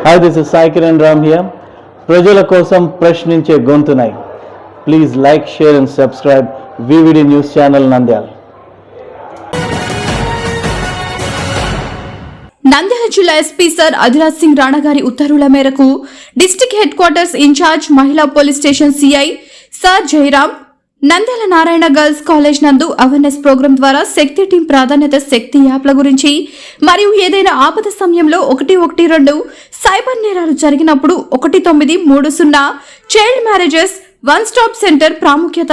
Hi, this is Sai Kiran Ram here. ప్రజల కోసం ప్రశ్నించే గొంతునై. Please like, share and subscribe VVD News Channel Nandyal. Nandyal జిల్లా SP sir Adhiraj Singh Rana గారి ఉత్తర్వుల మేరకు డిస్ట్రిక్ట్ హెడ్ క్వార్టర్స్ ఇన్ఛార్జ్ మహిళా police station CI sir Jayaram Nandyal Narayana girls college నందు అవేర్నెస్ ప్రోగ్రాం ద్వారా శక్తి టీం ప్రాధాన్యత శక్తి యాప్ల గురించి మరియు ఏదైనా ఆపద సమయంలో 112 సైబర్ నేరాలు జరిగినప్పుడు 1930 child marriages one stop centre ప్రాముఖ్యత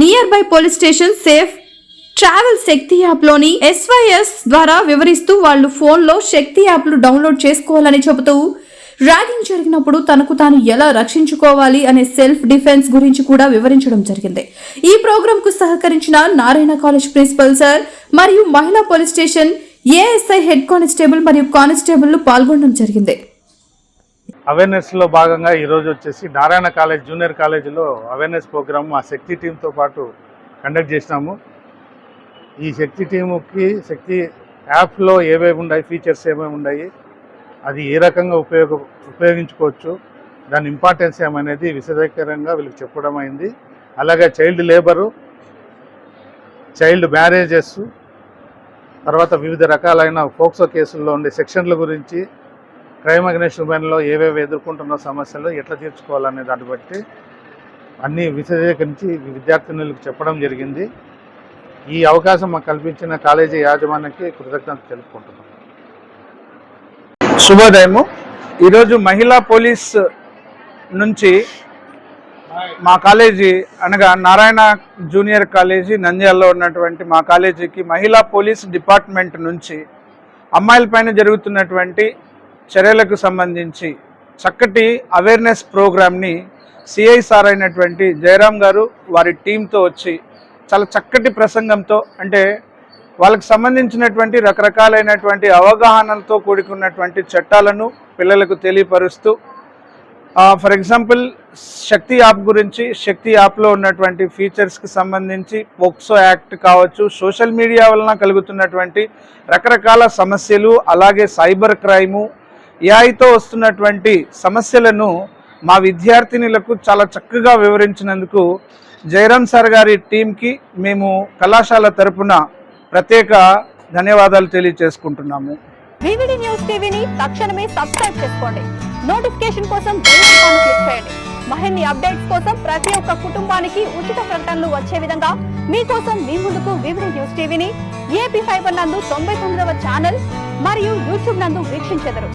nearby police station safe travel Shakti app లోని SYS ద్వారా వివరిస్తూ వాళ్ళు ఫోన్లో శక్తి యాప్లు డౌన్లోడ్ చేసుకోవాలని చెబుతూ ర్యాగింగ్ జరిగినప్పుడు తనకు తాను ఎలా రక్షించుకోవాలి అనే సెల్ఫ్ డిఫెన్స్ గురించి కూడా వివరించడం జరిగింది. ఈ ప్రోగ్రాం కు సహకరించిన నారాయణ కాలేజ్ ప్రిన్సిపల్ సార్ మరియు మహిళా police station ASI head constable మరియు కానిస్టేబుల్ పాల్గొనడం జరిగింది. అవేర్నెస్ లో భాగంగా ఈ రోజు వచ్చేసి నారాయణ కాలేజ్ జూనియర్ కాలేజీలో అవేర్నెస్ ప్రోగ్రామ్ మా శక్తి టీంతో పాటు కండక్ట్ చేసినాము. ఈ శక్తి టీముకి శక్తి యాప్లో ఏవేవి ఉన్నాయి, ఫీచర్స్ ఏమేమి ఉన్నాయి, అది ఏ రకంగా ఉపయోగించుకోవచ్చు, దాని ఇంపార్టెన్స్ ఏమనేది విశదీకరంగా వీళ్ళకి చెప్పడం అయింది. అలాగే చైల్డ్ లేబరు, చైల్డ్ మ్యారేజెస్, తర్వాత వివిధ రకాలైన ఫోక్సో కేసుల్లో ఉండే సెక్షన్ల గురించి, క్రైమ్ అగైన్స్ట్ ఉమెన్లో ఏవేవి ఎదుర్కొంటున్న సమస్యలు ఎట్లా తీర్చుకోవాలనే దాన్ని బట్టి అన్నీ విశదీకరించి విద్యార్థినులకు చెప్పడం జరిగింది. ఈ అవకాశం మాకు కల్పించిన కాలేజీ యాజమాన్యానికి కృతజ్ఞతలు తెలుపుకుంటున్నాం. శుభోదయము. ఈరోజు మహిళా పోలీస్ నుంచి మా కాలేజీ అనగా నారాయణ జూనియర్ కాలేజీ నంద్యాలలో ఉన్నటువంటి మా కాలేజీకి మహిళా పోలీస్ డిపార్ట్మెంట్ నుంచి అమ్మాయిలపైన జరుగుతున్నటువంటి చర్యలకు సంబంధించి చక్కటి అవేర్నెస్ ప్రోగ్రామ్ని సిఐ సార్ అయినటువంటి జయరాం గారు వారి టీంతో వచ్చి చాలా చక్కటి ప్రసంగంతో, అంటే వాళ్ళకి సంబంధించినటువంటి రకరకాలైనటువంటి అవగాహనలతో కూడుకున్నటువంటి చట్టాలను పిల్లలకు తెలియపరుస్తూ, ఫర్ ఎగ్జాంపుల్ శక్తి యాప్ గురించి, శక్తి యాప్లో ఉన్నటువంటి ఫీచర్స్కి సంబంధించి పోక్సో యాక్ట్ కావచ్చు, సోషల్ మీడియా వలన కలుగుతున్నటువంటి రకరకాల సమస్యలు, అలాగే సైబర్ క్రైము, ఏఐతో వస్తున్నటువంటి సమస్యలను మా విద్యార్థినులకు చాలా చక్కగా వివరించినందుకు జయరాం సార్ గారి టీంకి మేము కళాశాల తరపున ప్రత్యేక ధన్యవాదాలు తెలియజేసుకుంటున్నాము. VVD న్యూస్ టీవీని తక్షణమే సబ్స్క్రైబ్ చేసుకోండి. నోటిఫికేషన్ కోసం బెల్ ఐకాన్ క్లిక్ చేయండి. మరిన్ని అప్డేట్స్ కోసం ప్రతి ఒక్క కుటుంబానికి ఉచిత ప్రకటనలు వచ్చే విధంగా మీకోసం మీ ముందుకు VVD న్యూస్ టీవీని AP ఫైబర్ నందు 99వ ఛానల్ మరియు YouTube నందు వీక్షించెదరు.